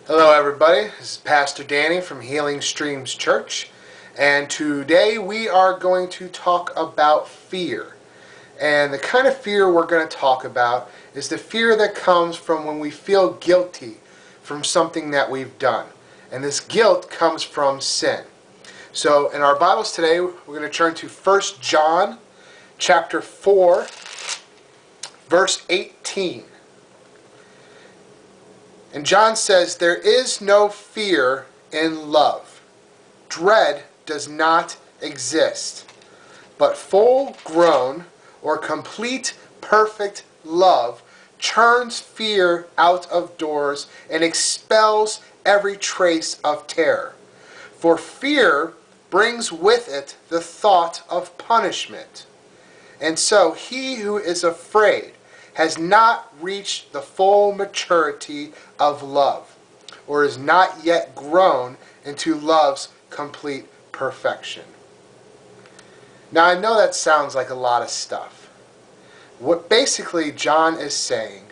Hello everybody, this is Pastor Danny from Healing Streams Church, and today we are going to talk about fear. And the kind of fear we're going to talk about is the fear that comes from when we feel guilty from something that we've done. And this guilt comes from sin. So in our Bibles today, we're going to turn to 1 John chapter 4, verse 18. And John says, "There is no fear in love. Dread does not exist. But full-grown or complete perfect love turns fear out of doors and expels every trace of terror. For fear brings with it the thought of punishment. And so he who is afraid has not reached the full maturity of love, or is not yet grown into love's complete perfection." Now I know that sounds like a lot of stuff. What basically John is saying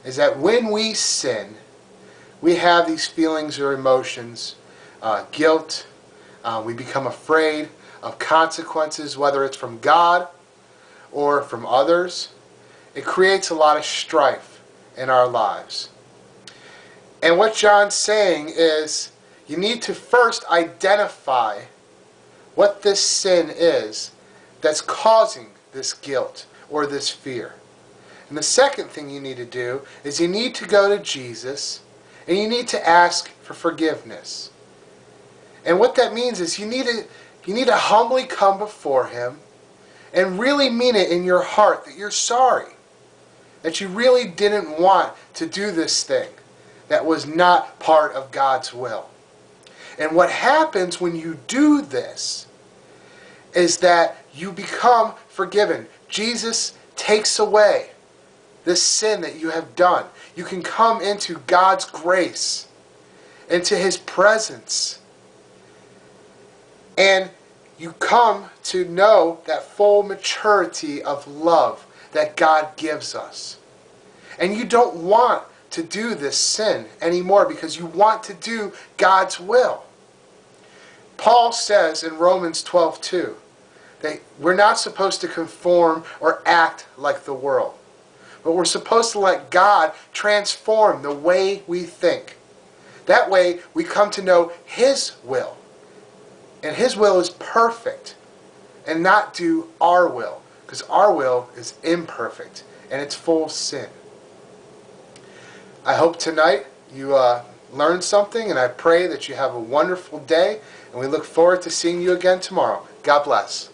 is that when we sin, we have these feelings or emotions, guilt, we become afraid of consequences, whether it's from God or from others. It creates a lot of strife in our lives. And what John's saying is you need to first identify what this sin is that's causing this guilt or this fear. And the second thing you need to do is you need to go to Jesus and you need to ask for forgiveness. And what that means is you need to humbly come before Him and really mean it in your heart that you're sorry, that you really didn't want to do this thing that was not part of God's will. And what happens when you do this is that you become forgiven. Jesus takes away this sin that you have done. You can come into God's grace, into His presence, and you come to know that full maturity of love that God gives us. And you don't want to do this sin anymore because you want to do God's will. Paul says in Romans 12:2 that we're not supposed to conform or act like the world, but we're supposed to let God transform the way we think. That way we come to know His will. And His will is perfect, and not do our will, because our will is imperfect and it's full of sin. I hope tonight you learned something, and I pray that you have a wonderful day, and we look forward to seeing you again tomorrow. God bless.